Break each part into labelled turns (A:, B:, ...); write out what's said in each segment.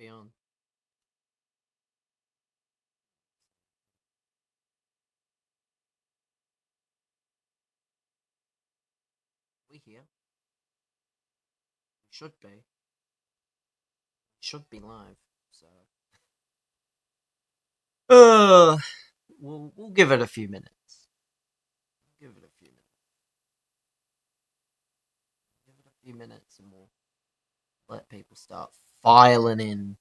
A: be on. We here? We should be. Should be live. So. Uh, we'll give it a few minutes. Give it a few minutes. Give it a few minutes, and we'll let people start filing in.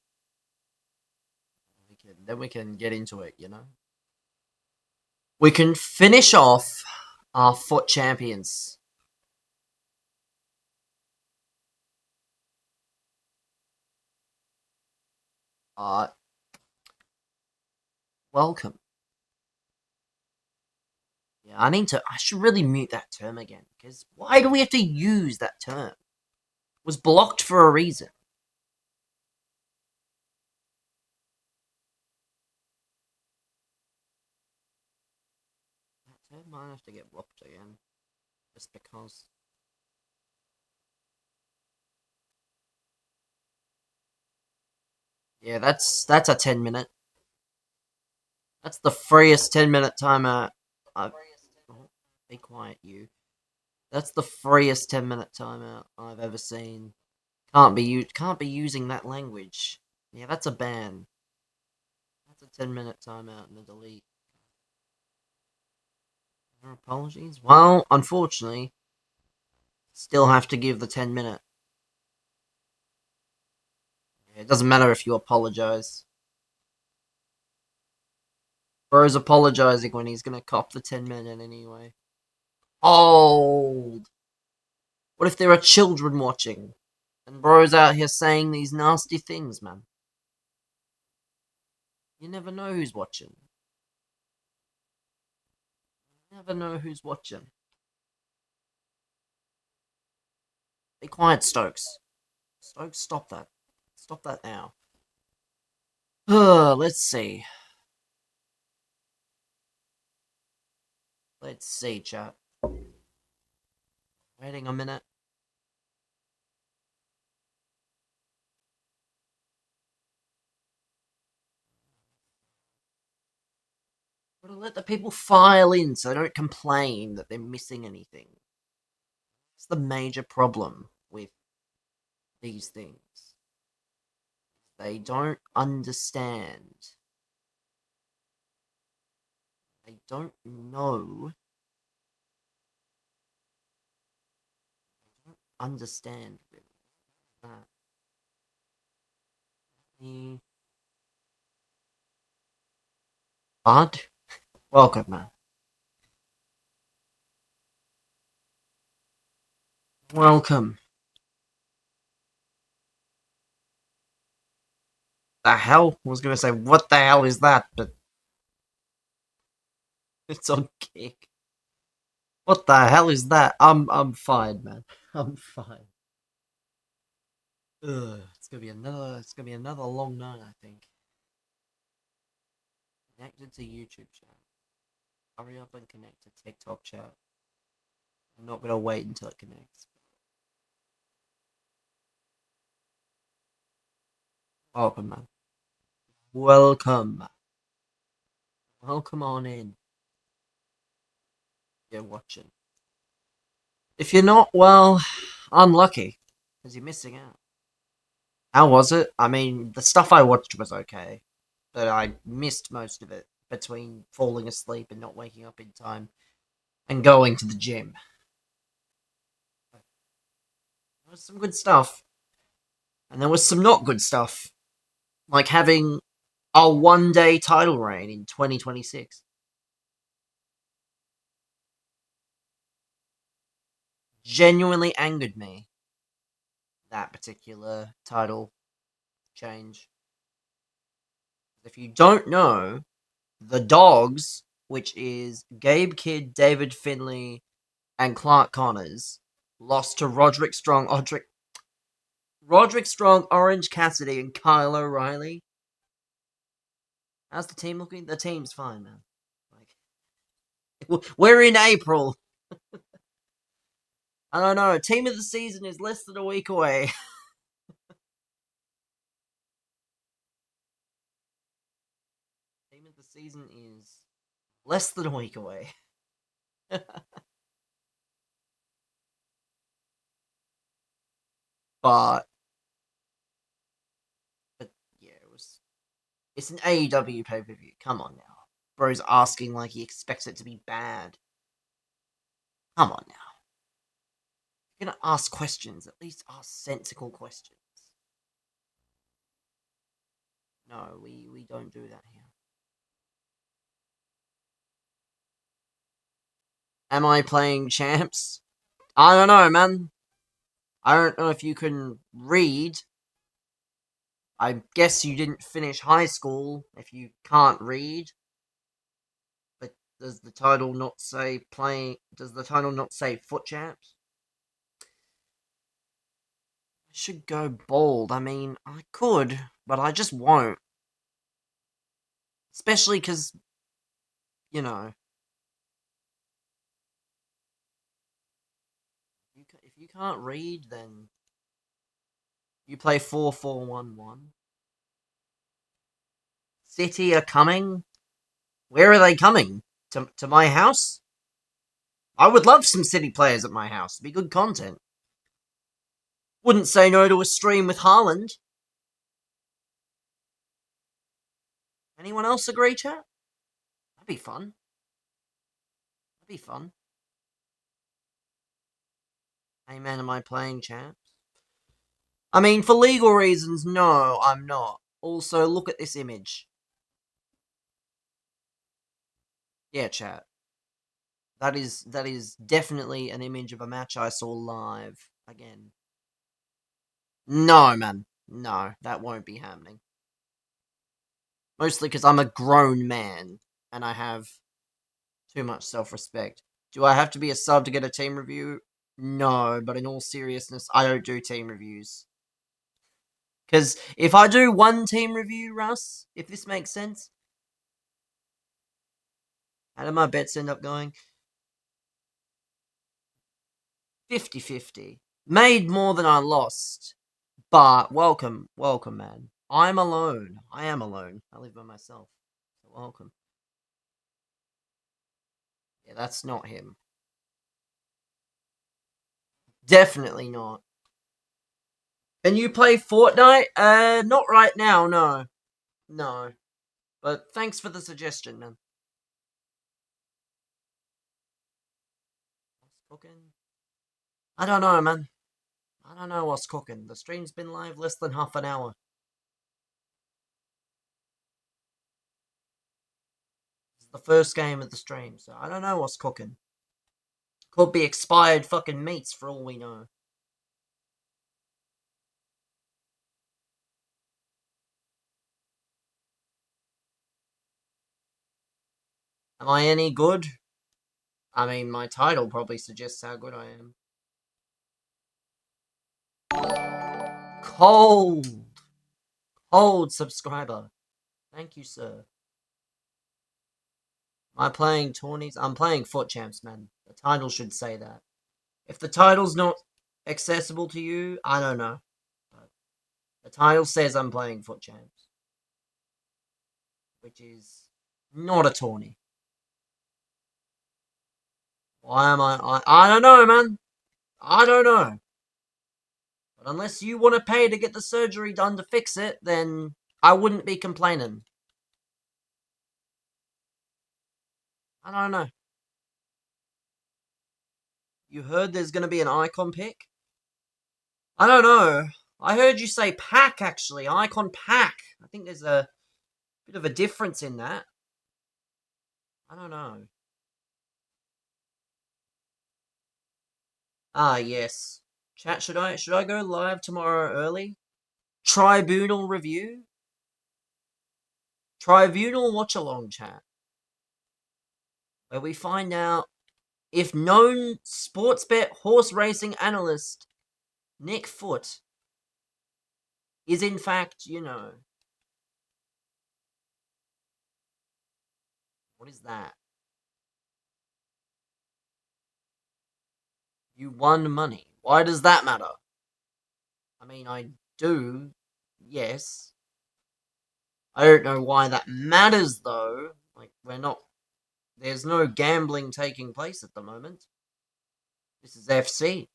A: Then we can get into it. We can finish off our foot champions. Uh, Welcome. Yeah, I should really mute that term again, because why do we have to use that term? It was blocked for a reason. That term might have to get blocked again, just because. Yeah, that's a 10 minute. That's the freest 10 minute timer. Oh, be quiet, you. That's the freest 10 minute timer I've ever seen. Can't be using that language. Yeah, that's a ban. That's a 10 minute timeout and a delete. No apologies. Well, unfortunately, still have to give the 10 minute. Yeah, it doesn't matter if you apologize. Bro's apologizing when he's gonna cop the 10 minute anyway. Oh, what if there are children watching? And bro's out here saying these nasty things, man. You never know who's watching. You never know who's watching. Be quiet, Stokes. Stokes, stop that. Stop that now. Let's see. Let's see, chat. Waiting a minute. Gotta let the people file in so they don't complain that they're missing anything. It's the major problem with these things. They don't understand. They don't know. They don't understand really that. Bud, welcome, man. Welcome. The hell? I was gonna say, what the hell is that? But it's on kick. What the hell is that? I'm fine, man. I'm fine. Ugh, it's gonna be another long night, I think. Connected to YouTube chat. Hurry up and connect to TikTok chat. I'm not gonna wait until it connects. Welcome, man. Welcome. Welcome on in. You're watching. If you're not, well, unlucky. Because you're missing out. How was it? I mean, the stuff I watched was okay. But I missed most of it between falling asleep and not waking up in time and going to the gym. There was some good stuff. And there was some not good stuff. Like having a 1 day title reign in 2026. Genuinely angered me, that particular title change. If you don't know, the Dogs, which is Gabe Kidd, David Finlay, and Clark Connors, lost to Roderick Strong, Orange Cassidy, and Kyle O'Reilly. How's the team looking? The team's fine, man. Like, we're in April. I don't know. Team of the season is less than a week away. season is less than a week away. But yeah, it's an AEW pay-per-view. Come on now. Bro's asking like he expects it to be bad. Come on now. If you're gonna ask questions, at least ask sensible questions. No, we don't do that here. Am I playing champs? I don't know, man. I don't know if you can read. I guess you didn't finish high school if you can't read. But does the title not say playing? Does the title not say foot champs? I should go bald. I mean, I could, but I just won't. Especially because, you know, if you can't read, then you play 4-4-1-1. City are coming. Where are they coming? To my house? I would love some City players at my house. It'd be good content. Wouldn't say no to a stream with Haaland. Anyone else agree, chat? That'd be fun. That'd be fun. Hey man, am I playing champs? I mean, for legal reasons, no, I'm not. Also, look at this image. Yeah, chat. That is definitely an image of a match I saw live again. No, man. No, that won't be happening. Mostly because I'm a grown man and I have too much self-respect. Do I have to be a sub to get a team review? No, but in all seriousness, I don't do team reviews. Because if I do one team review, Russ, if this makes sense, how did my bets end up going? 50-50. Made more than I lost. But welcome, man. I'm alone. I am alone. I live by myself. So welcome. Yeah, that's not him. Definitely not. Can you play Fortnite? Not right now, no. No. But thanks for the suggestion, man. What's cooking? I don't know, man. I don't know what's cooking. The stream's been live less than half an hour. This is the first game of the stream, so I don't know what's cooking. Could be expired fucking meats for all we know. Am I any good? I mean, my title probably suggests how good I am. Cold! Cold subscriber. Thank you, sir. Am I playing tourneys? I'm playing foot champs, man. The title should say that. If the title's not accessible to you, I don't know. But the title says I'm playing foot champs. Which is not a tourney. Why am I don't know, man. I don't know. But unless you want to pay to get the surgery done to fix it, then I wouldn't be complaining. I don't know. You heard there's going to be an icon pick? I don't know. I heard you say pack, actually. Icon pack. I think there's a bit of a difference in that. I don't know. Ah, yes. Chat, should I go live tomorrow early? Tribunal review? Tribunal watch-along chat. Where we find out if known sportsbet horse racing analyst Nick Foot is in fact, what is that? You won money. Why does that matter? I mean, I do, yes. I don't know why that matters, though, Like, we're not. There's no gambling taking place at the moment. This is FC.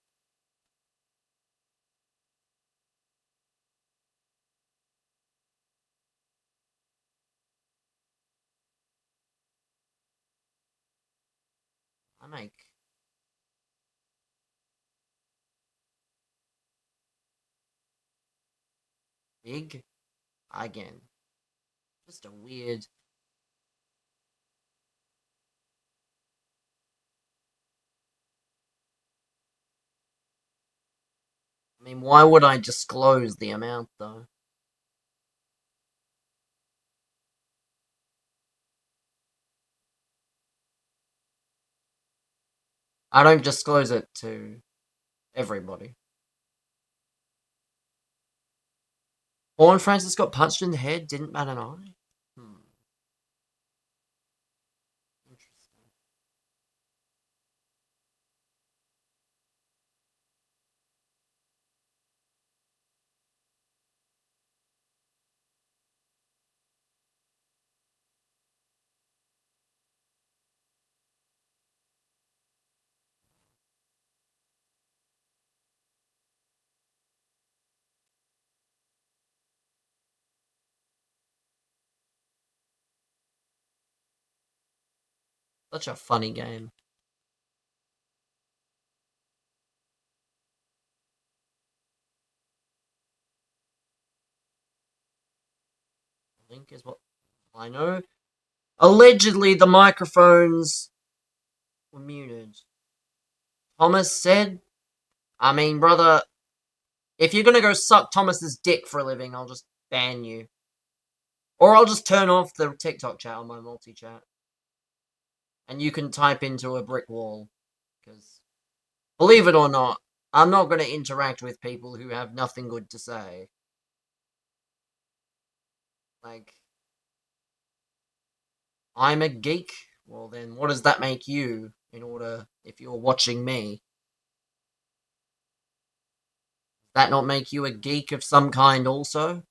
A: I make. Big. Again. Just a weird. I mean, why would I disclose the amount, though? I don't disclose it to everybody. Horn Francis got punched in the head, didn't bat an eye? Interesting. Such a funny game. Link is what I know. Allegedly, the microphones were muted. Thomas said, I mean, brother, if you're gonna go suck Thomas's dick for a living, I'll just ban you. Or I'll just turn off the TikTok chat on my multi-chat. And you can type into a brick wall. Because, believe it or not, I'm not gonna interact with people who have nothing good to say. Like, I'm a geek? Well then, what does that make you, if you're watching me? Does that not make you a geek of some kind also?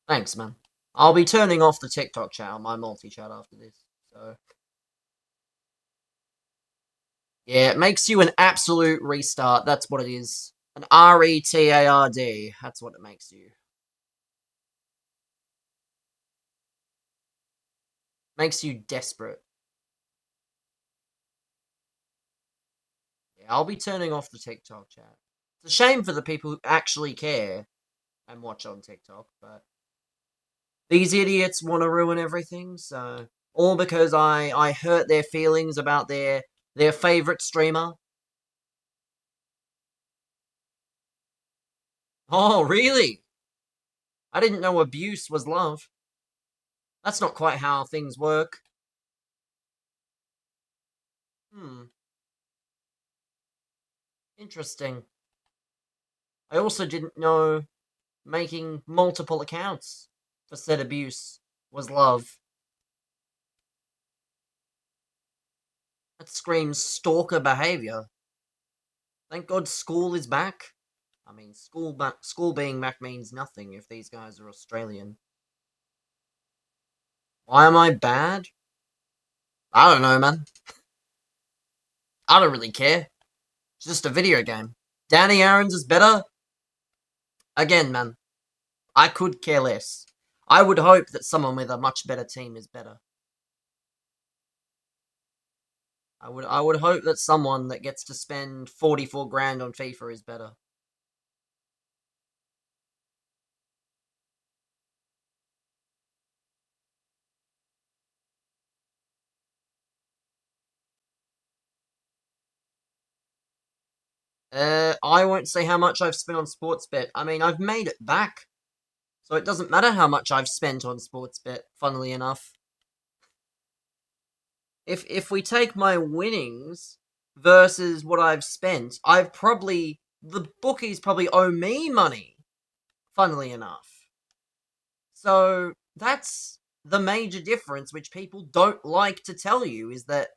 A: Thanks, man. I'll be turning off the TikTok chat on my multi-chat after this, so... Yeah, it makes you an absolute restart, that's what it is. An R-E-T-A-R-D, that's what it makes you. Makes you desperate. Yeah, I'll be turning off the TikTok chat. It's a shame for the people who actually care and watch on TikTok, but... These idiots want to ruin everything, so... All because I hurt their feelings about their favorite streamer. Oh, really? I didn't know abuse was love. That's not quite how things work. Interesting. I also didn't know making multiple accounts for said abuse was love. That screams stalker behavior. Thank God school is back. I mean, school being back means nothing if these guys are Australian. Why am I bad? I don't know, man. I don't really care. It's just a video game. Danny Aaron's is better? Again, man. I could care less. I would hope that someone with a much better team is better. I would hope that someone that gets to spend 44 grand on FIFA is better. I won't say how much I've spent on Sportsbet. I mean, I've made it back. So it doesn't matter how much I've spent on Sportsbet, funnily enough. If we take my winnings versus what I've spent, the bookies probably owe me money, funnily enough. So that's the major difference, which people don't like to tell you, is that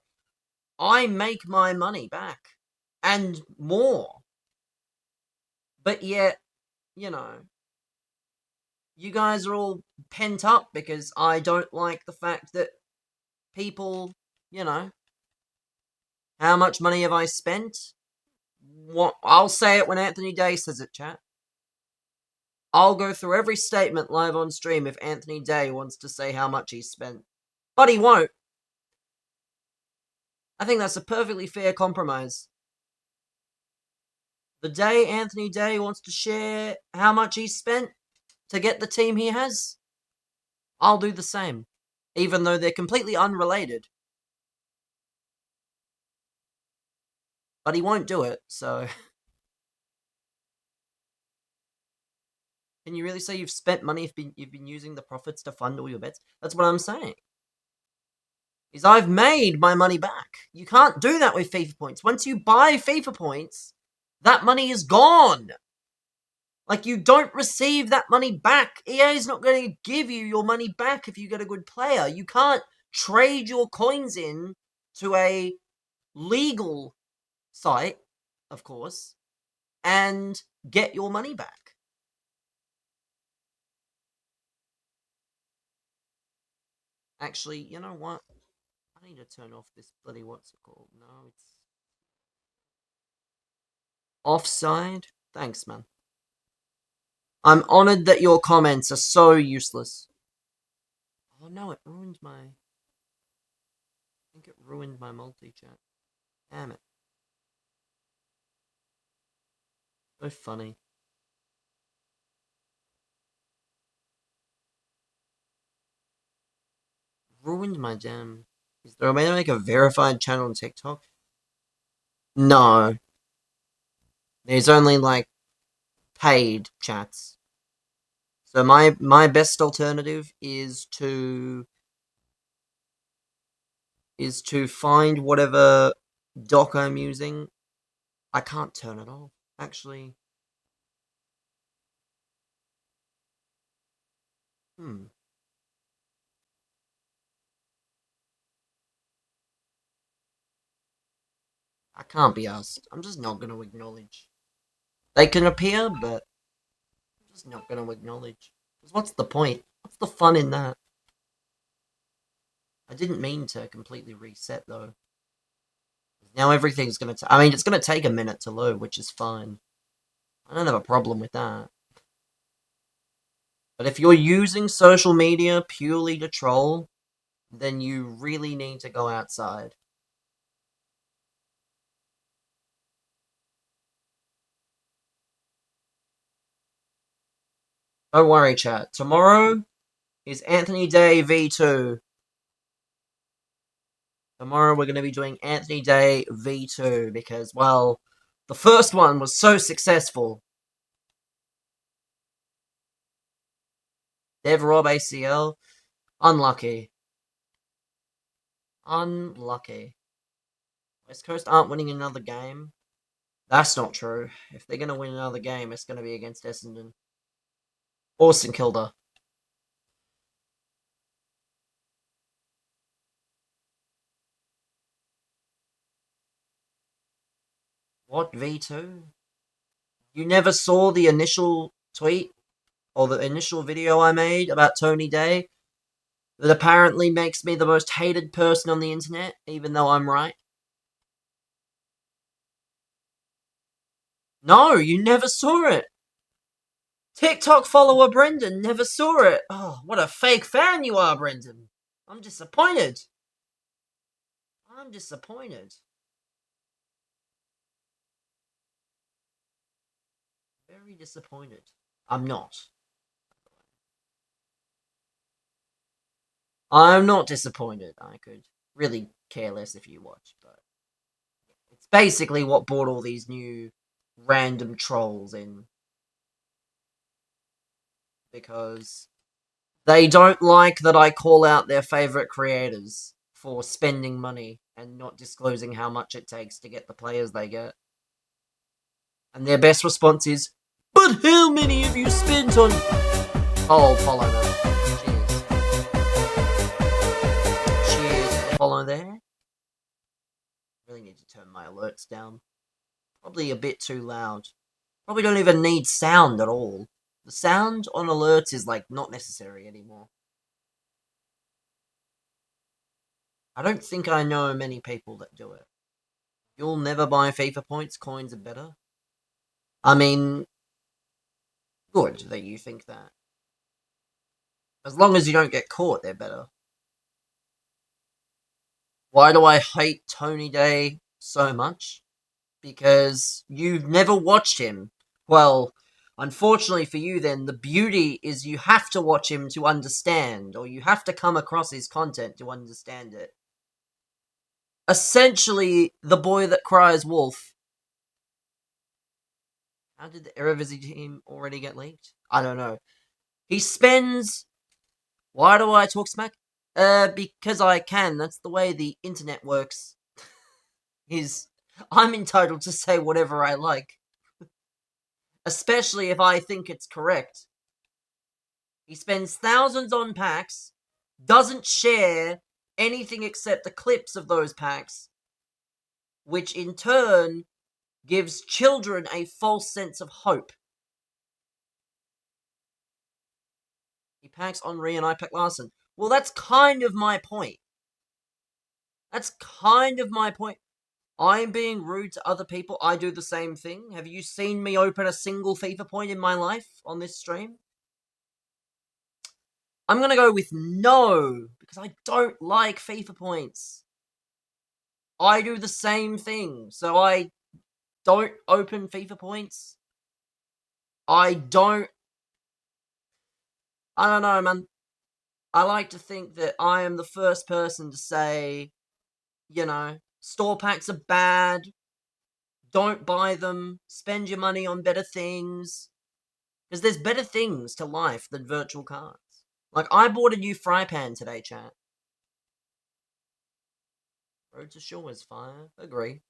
A: I make my money back. And more. But yet, you know, you guys are all pent up because I don't like the fact that people, you know, how much money have I spent? What I'll say it when Anthony Day says it, chat. I'll go through every statement live on stream if Anthony Day wants to say how much he's spent. But he won't. I think that's a perfectly fair compromise. The day Anthony Day wants to share how much he's spent to get the team he has, I'll do the same. Even though they're completely unrelated. But he won't do it, so... Can you really say you've spent money if you've been using the profits to fund all your bets? That's what I'm saying. Is I've made my money back. You can't do that with FIFA points. Once you buy FIFA points, that money is gone. Like, you don't receive that money back. EA is not going to give you your money back if you get a good player. You can't trade your coins in to a legal site, of course, and get your money back. Actually, you know what? I need to turn off this bloody, what's it called? No, it's... Offside? Thanks, man. I'm honored that your comments are so useless. Oh no, it ruined my... I think it ruined my multi-chat. Damn it. So funny. Ruined my damn... Is there a way to make a verified channel on TikTok? No. There's only, like, paid chats. So my best alternative is to find whatever dock I'm using. I can't turn it off, actually. I can't be asked. I'm just not going to acknowledge. They can appear, but I'm just not going to acknowledge. Because what's the point? What's the fun in that? I didn't mean to completely reset, though. Now everything's going to... I mean, it's going to take a minute to load, which is fine. I don't have a problem with that. But if you're using social media purely to troll, then you really need to go outside. Don't worry, chat. Tomorrow is Anthony Day V2. Tomorrow we're going to be doing Anthony Day V2 because, well, the first one was so successful. Dev Rob ACL. Unlucky. Unlucky. West Coast aren't winning another game. That's not true. If they're going to win another game, it's going to be against Essendon. Or St Kilda. What, V2? You never saw the initial tweet? Or the initial video I made about Tony Day? That apparently makes me the most hated person on the internet, even though I'm right? No, you never saw it! TikTok follower Brendan never saw it! Oh, what a fake fan you are, Brendan! I'm disappointed! I'm disappointed. Very disappointed. I'm not. I'm not disappointed. I could really care less if you watch, but it's basically what brought all these new random trolls in. Because they don't like that I call out their favorite creators for spending money and not disclosing how much it takes to get the players they get. And their best response is, but how many have you spent on... Oh, follow them. Cheers. Cheers. Follow there. Really need to turn my alerts down. Probably a bit too loud. Probably don't even need sound at all. The sound on alerts is, like, not necessary anymore. I don't think I know many people that do it. You'll never buy FIFA points, coins are better. I mean, good that you think that. As long as you don't get caught, they're better. Why do I hate Tony Day so much? Because you've never watched him. Well, unfortunately for you then, the beauty is you have to watch him to understand, or you have to come across his content to understand it. Essentially, the boy that cries wolf. How did the Eredivisie team already get leaked? I don't know. He spends... Why do I talk smack? Because I can. That's the way the internet works. I'm entitled to say whatever I like. Especially if I think it's correct. He spends thousands on packs, doesn't share anything except the clips of those packs, which in turn gives children a false sense of hope. He packs Henri and I pack Larson. Well, that's kind of my point. I'm being rude to other people. I do the same thing. Have you seen me open a single FIFA point in my life on this stream? I'm going to go with no, because I don't like FIFA points. I do the same thing, so I don't open FIFA points. I don't know, man. I like to think that I am the first person to say, store packs are bad. Don't buy them. Spend your money on better things. Because there's better things to life than virtual cards. Like, I bought a new fry pan today, chat. Road to Shore is fire. Agree.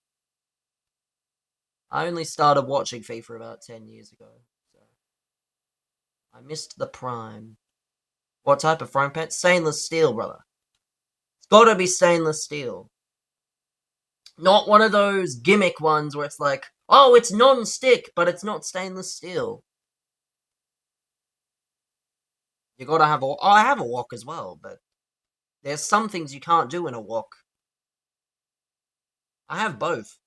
A: I only started watching FIFA about 10 years ago. So I missed the prime. What type of frying pan? Stainless steel, brother. It's gotta be stainless steel. Not one of those gimmick ones where it's like, oh, it's non-stick, but it's not stainless steel. You gotta have I have a wok as well, but there's some things you can't do in a wok. I have both.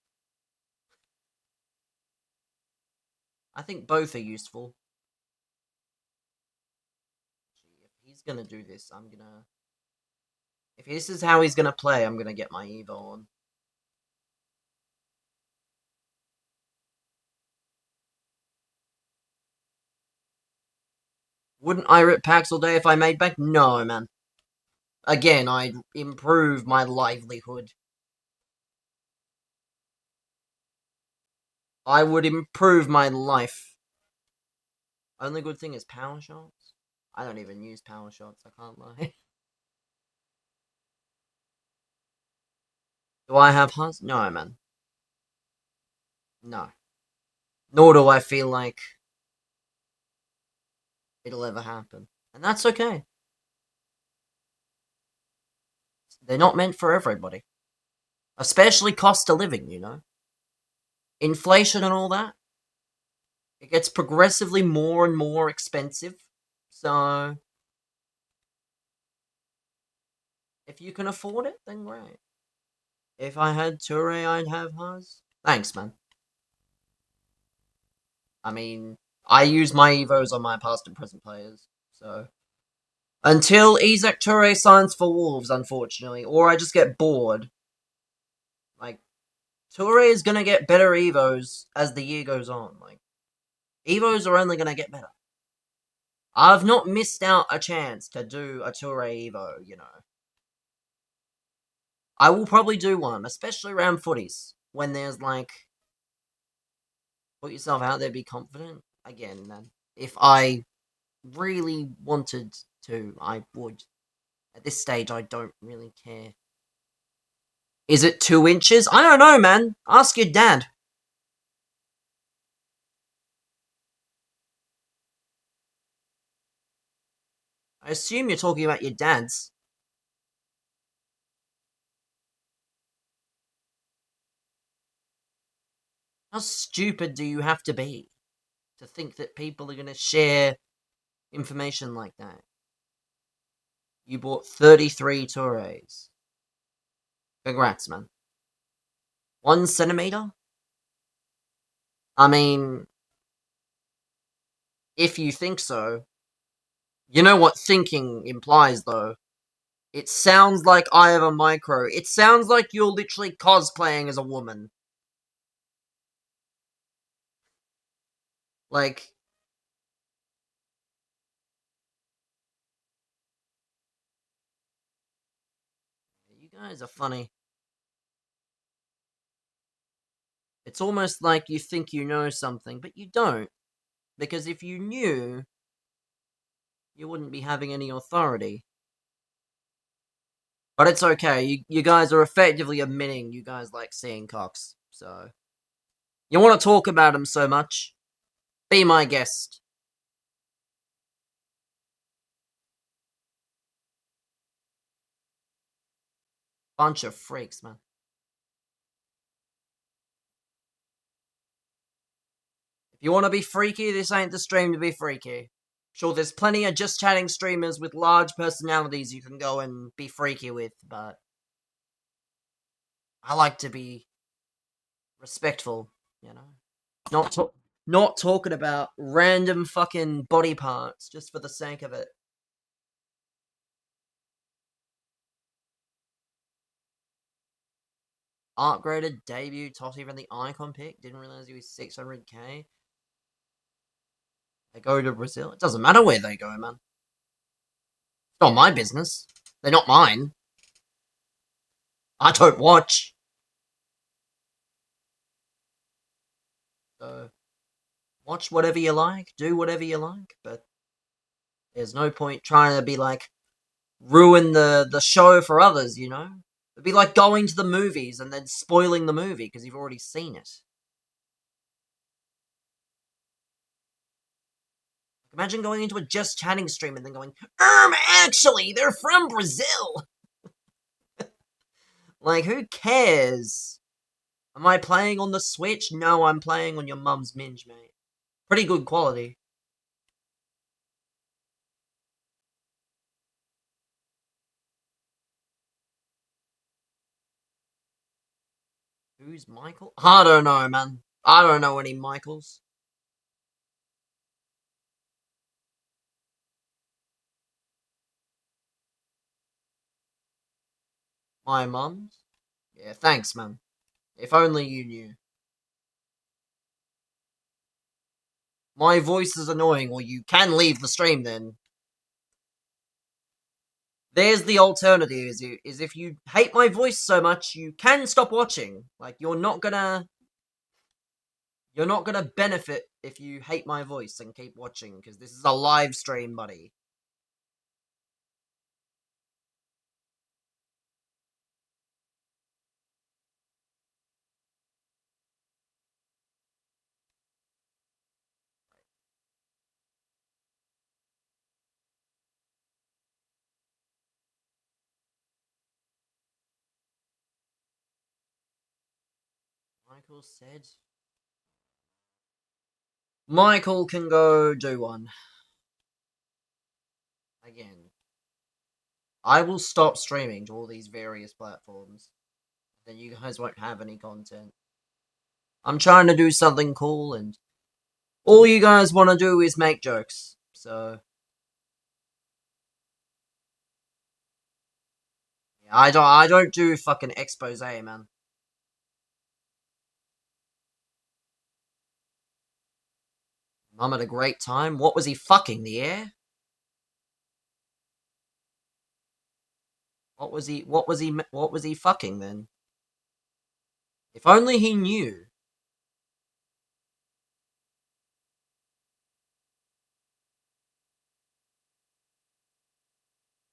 A: I think both are useful. If he's gonna do this, if this is how he's gonna play, I'm gonna get my Evo on. Wouldn't I rip packs all day if I made bank? No, man. Again, I'd improve my livelihood. I would improve my life. Only good thing is power shots. I don't even use power shots, I can't lie. Do I have Haas? No, man. No. Nor do I feel like it'll ever happen. And that's okay. They're not meant for everybody. Especially cost of living, Inflation and all that. It gets progressively more and more expensive. So, if you can afford it, then great. If I had Toure, I'd have Haas. Thanks, man. I mean, I use my Evos on my past and present players, so... Until Isaac Toure signs for Wolves, unfortunately, or I just get bored. Like, Toure is gonna get better Evos as the year goes on. Like, Evos are only gonna get better. I've not missed out a chance to do a Toure Evo, I will probably do one, especially around footies, when there's like... Put yourself out there, be confident. Again, man, if I really wanted to, I would. At this stage, I don't really care. Is it 2 inches? I don't know, man. Ask your dad. I assume you're talking about your dad's. How stupid do you have to be to think that people are gonna share information like that. You bought 33 Tourays. Congrats, man. 1 centimeter? I mean, if you think so. You know what thinking implies, though? It sounds like I have a micro. It sounds like you're literally cosplaying as a woman. Like, you guys are funny. It's almost like you think you know something, but you don't. Because if you knew, you wouldn't be having any authority. But it's okay. You guys are effectively admitting you guys like seeing cocks. So, you want to talk about them so much? Be my guest. Bunch of freaks, man. If you want to be freaky, this ain't the stream to be freaky. Sure, there's plenty of just chatting streamers with large personalities you can go and be freaky with, but I like to be respectful, you know? Not talking about random fucking body parts just for the sake of it. Art-graded debut, tossed even the icon pick. Didn't realize he was 600k. They go to Brazil. It doesn't matter where they go, man. It's not my business. They're not mine. I don't watch. So, watch whatever you like, do whatever you like, but there's no point trying to be like, ruin the show for others, you know? It'd be like going to the movies and then spoiling the movie because you've already seen it. Imagine going into a just chatting stream and then going, actually, they're from Brazil! Like, who cares? Am I playing on the Switch? No, I'm playing on your mum's Minge, mate. Pretty good quality. Who's Michael? I don't know, man. I don't know any Michaels. My mum's? Yeah, thanks, man. If only you knew. My voice is annoying, or you can leave the stream then. There's the alternative, is if you hate my voice so much, you can stop watching. Like, you're not gonna benefit if you hate my voice and keep watching, because this is a live stream, buddy. Michael said... Michael can go do one. Again. I will stop streaming to all these various platforms. Then you guys won't have any content. I'm trying to do something cool, and all you guys want to do is make jokes. So... I don't do fucking expose, man. Mum had a great time. What was he fucking, the air? What was he fucking then? If only he knew.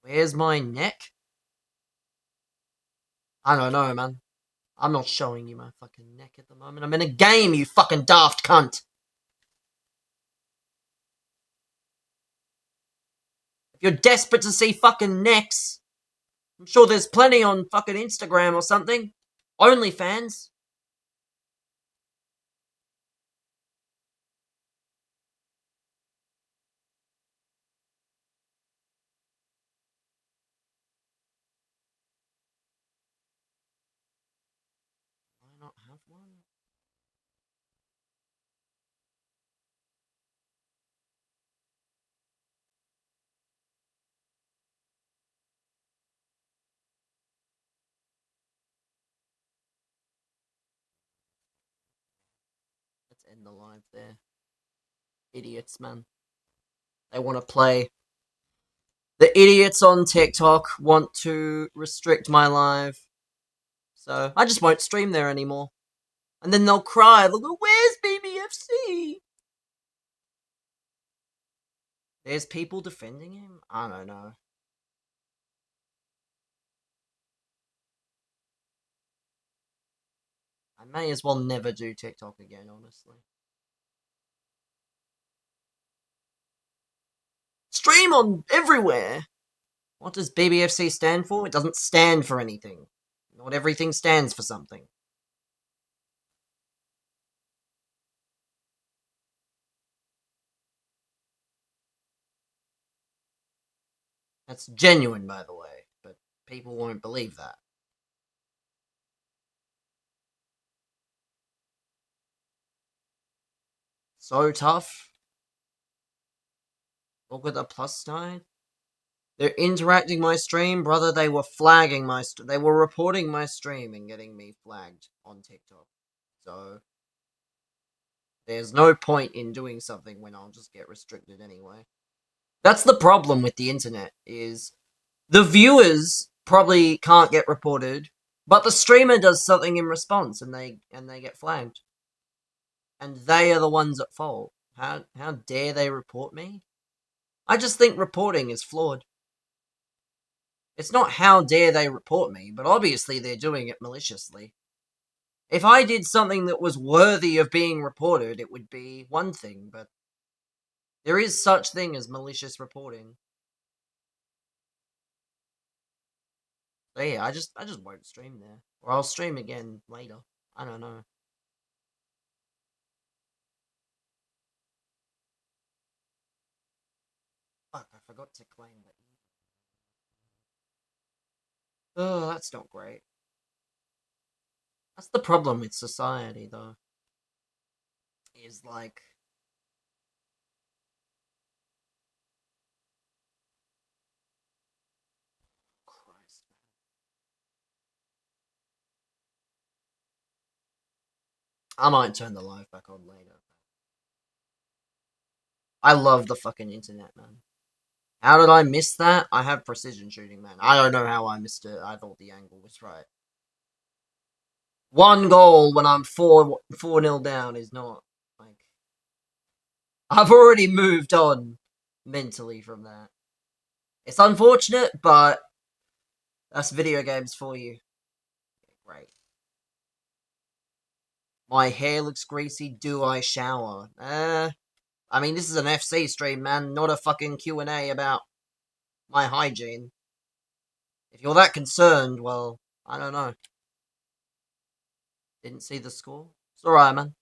A: Where's my neck? I don't know, man. I'm not showing you my fucking neck at the moment. I'm in a game, you fucking daft cunt. If you're desperate to see fucking necks, I'm sure there's plenty on fucking Instagram or something. OnlyFans. not have one? Let's end the live there. Idiots, man. They want to play. The idiots on TikTok want to restrict my live. So I just won't stream there anymore. And then they'll cry, they'll go, where's BBFC? There's people defending him? I don't know. I may as well never do TikTok again, honestly. Stream on everywhere! What does BBFC stand for? It doesn't stand for anything. Not everything stands for something. That's genuine, by the way, but people won't believe that. So tough. Look at the plus side. They're interacting my stream, brother. They were flagging my they were reporting my stream and getting me flagged on TikTok. So there's no point in doing something when I'll just get restricted anyway. That's the problem with the internet, is the viewers probably can't get reported, but the streamer does something in response and they get flagged. And they are the ones at fault. How dare they report me? I just think reporting is flawed. It's not how dare they report me, but obviously they're doing it maliciously. If I did something that was worthy of being reported, it would be one thing, but there is such thing as malicious reporting. So yeah, I just won't stream there. Or I'll stream again later. I don't know. Fuck, I forgot to claim that. Oh, that's not great. That's the problem with society, though. Is like... Christ. I might turn the live back on later. I love the fucking internet, man. How did I miss that? I have precision shooting, man. I don't know how I missed it. I thought the angle was right. One goal when I'm 4-0 down is not, like... I've already moved on mentally from that. It's unfortunate, but that's video games for you. Great. My hair looks greasy. Do I shower? I mean, this is an FC stream, man, not a fucking Q&A about my hygiene. If you're that concerned, well, I don't know. Didn't see the score? It's alright, man.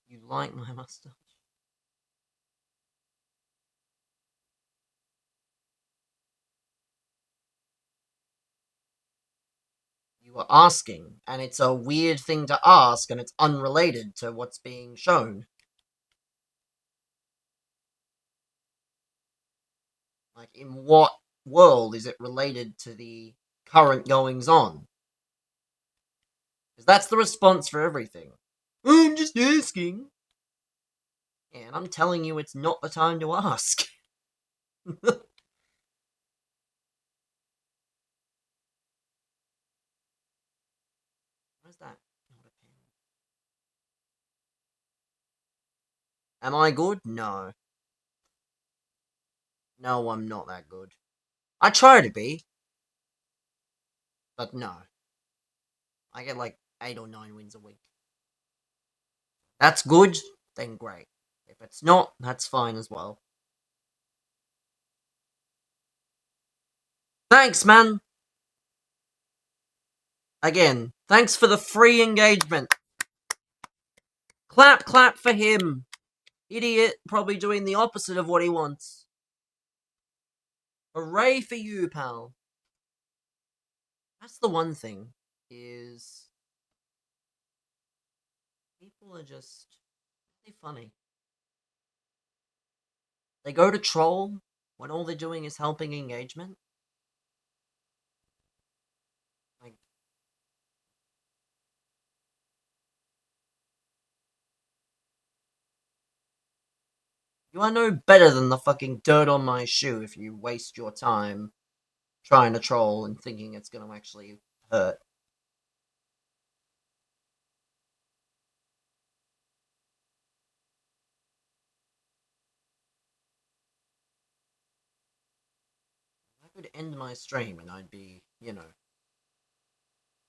A: You like my mustache? You were asking, and it's a weird thing to ask, and it's unrelated to what's being shown. Like, in what world is it related to the current goings-on? Because that's the response for everything. I'm just asking. Yeah, and I'm telling you it's not the time to ask. Where's that? Not a pen. Am I good? No. No, I'm not that good. I try to be. But no. I get like 8 or 9 wins a week. That's good, then great. If it's not, that's fine as well. Thanks, man! Again, thanks for the free engagement. Clap, clap for him. Idiot, probably doing the opposite of what he wants. Hooray for you, pal. That's the one thing, is... People are just really funny. They go to troll when all they're doing is helping engagement. Like, you are no better than the fucking dirt on my shoe if you waste your time trying to troll and thinking it's gonna actually hurt. I could end my stream and I'd be,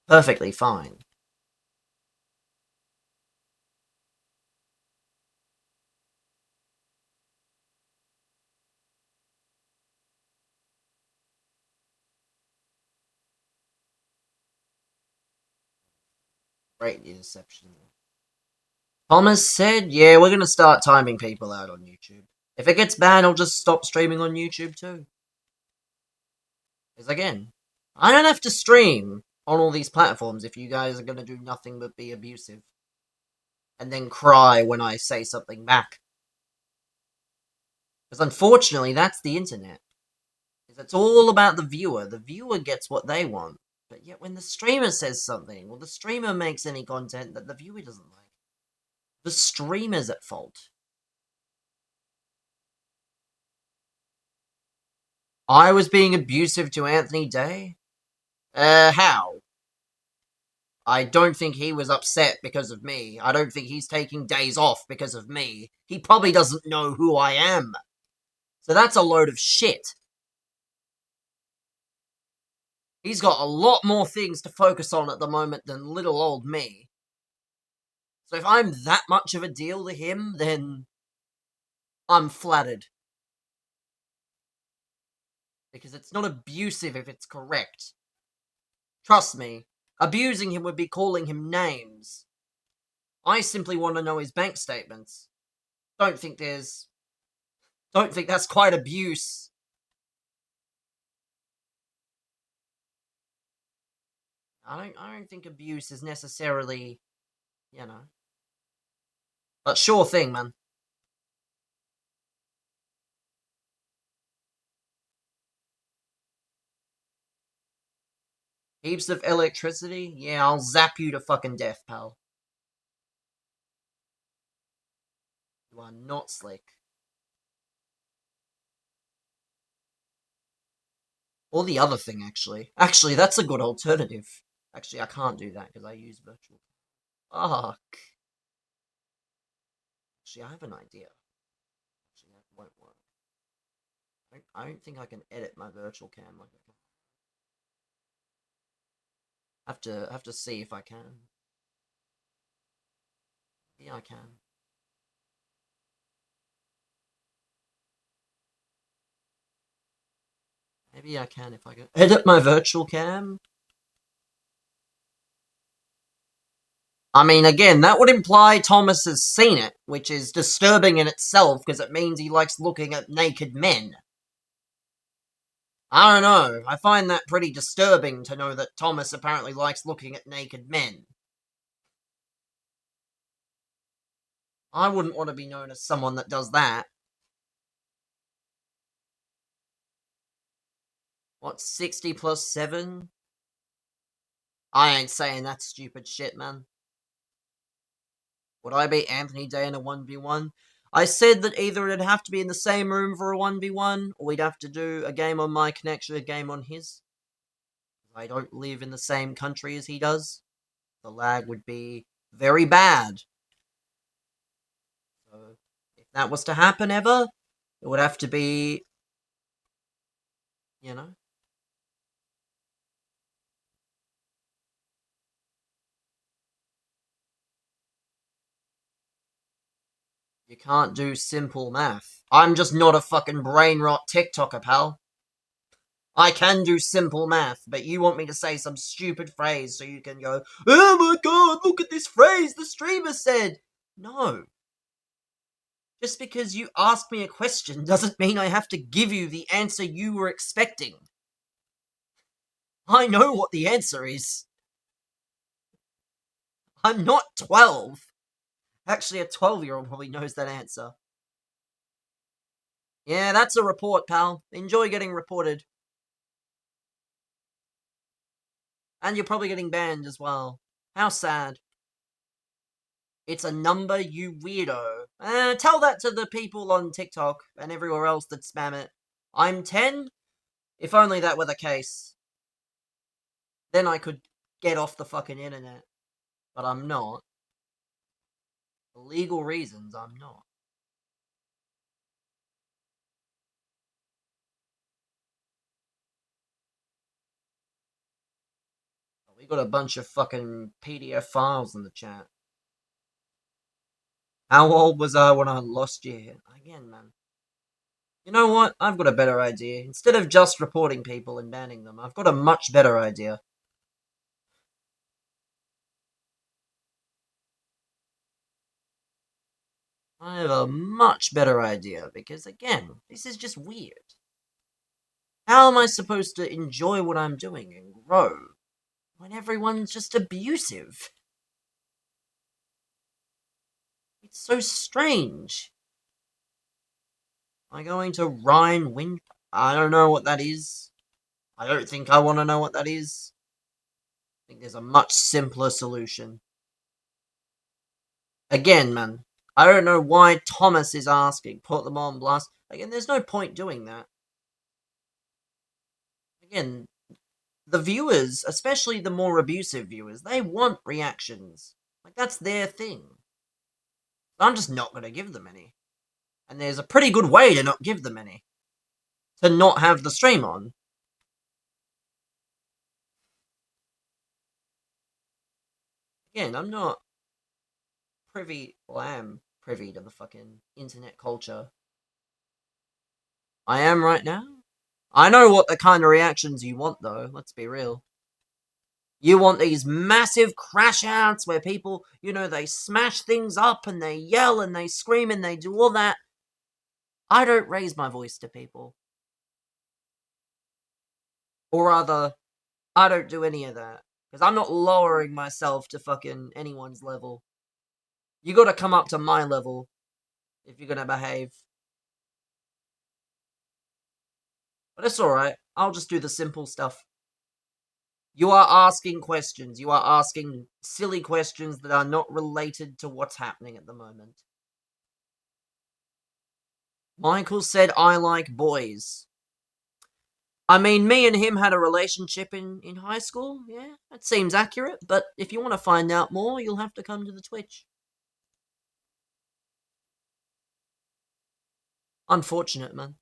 A: perfectly fine. Great interception. Thomas said, yeah, we're gonna start timing people out on YouTube. If it gets banned, I'll just stop streaming on YouTube too. Because again, I don't have to stream on all these platforms if you guys are gonna do nothing but be abusive. And then cry when I say something back. Because unfortunately, that's the internet. It's all about the viewer. The viewer gets what they want. But yet when the streamer says something, or the streamer makes any content that the viewer doesn't like, the streamer's at fault. I was being abusive to Anthony Day? How? I don't think he was upset because of me. I don't think he's taking days off because of me. He probably doesn't know who I am. So that's a load of shit. He's got a lot more things to focus on at the moment than little old me. So if I'm that much of a deal to him, then I'm flattered. Because it's not abusive if it's correct. Trust me, abusing him would be calling him names. I simply want to know his bank statements. Don't think that's quite abuse. I don't think abuse is necessarily, But sure thing, man. Heaps of electricity? Yeah, I'll zap you to fucking death, pal. You are not slick. Or the other thing, actually. Actually, that's a good alternative. Actually, I can't do that because I use virtual. Fuck. Actually, I have an idea. Actually, that won't work. I don't think I can edit my virtual cam like I can. Have to see if I can. Yeah, I can. Maybe I can if I can edit my virtual cam. I mean, again, that would imply Thomas has seen it, which is disturbing in itself because it means he likes looking at naked men. I don't know. I find that pretty disturbing to know that Thomas apparently likes looking at naked men. I wouldn't want to be known as someone that does that. What, 60 plus 7? I ain't saying that stupid shit, man. Would I beat Anthony Day in a 1v1? I said that either it'd have to be in the same room for a 1v1, or we'd have to do a game on my connection, a game on his. I don't live in the same country as he does. The lag would be very bad. So, if that was to happen ever, it would have to be, you know. You can't do simple math. I'm just not a fucking brain rot TikToker, pal. I can do simple math, but you want me to say some stupid phrase so you can go, oh my god, look at this phrase the streamer said. No. Just because you ask me a question doesn't mean I have to give you the answer you were expecting. I know what the answer is. I'm not 12. Actually, a 12-year-old probably knows that answer. Yeah, that's a report, pal. Enjoy getting reported. And you're probably getting banned as well. How sad. It's a number, you weirdo. Tell that to the people on TikTok and everywhere else that spam it. I'm 10? If only that were the case. Then I could get off the fucking internet. But I'm not. For legal reasons, I'm not. We got a bunch of fucking PDF files in the chat. How old was I when I lost you? Again, man. You know what? I've got a better idea. Instead of just reporting people and banning them, I've got a much better idea. I have a much better idea, because again, this is just weird. How am I supposed to enjoy what I'm doing and grow when everyone's just abusive? It's so strange. Am I going to Rhine Wind? I don't know what that is. I don't think I want to know what that is. I think there's a much simpler solution. Again, man, I don't know why Thomas is asking, put them on blast. Again, there's no point doing that. Again, the viewers, especially the more abusive viewers, they want reactions. Like, that's their thing. I'm just not going to give them any. And there's a pretty good way to not give them any. To not have the stream on. Again, I'm not privy, well, I am privy to the fucking internet culture. I am right now. I know what the kind of reactions you want, though, let's be real. You want these massive crash outs where people, you know, they smash things up and they yell and they scream and they do all that. I don't raise my voice to people. Or rather, I don't do any of that. Because I'm not lowering myself to fucking anyone's level. You gotta come up to my level if you're gonna behave. But it's alright. I'll just do the simple stuff. You are asking questions. You are asking silly questions that are not related to what's happening at the moment. Michael said I like boys. I mean, me and him had a relationship in high school. Yeah, that seems accurate. But if you want to find out more, you'll have to come to the Twitch. Unfortunate, man.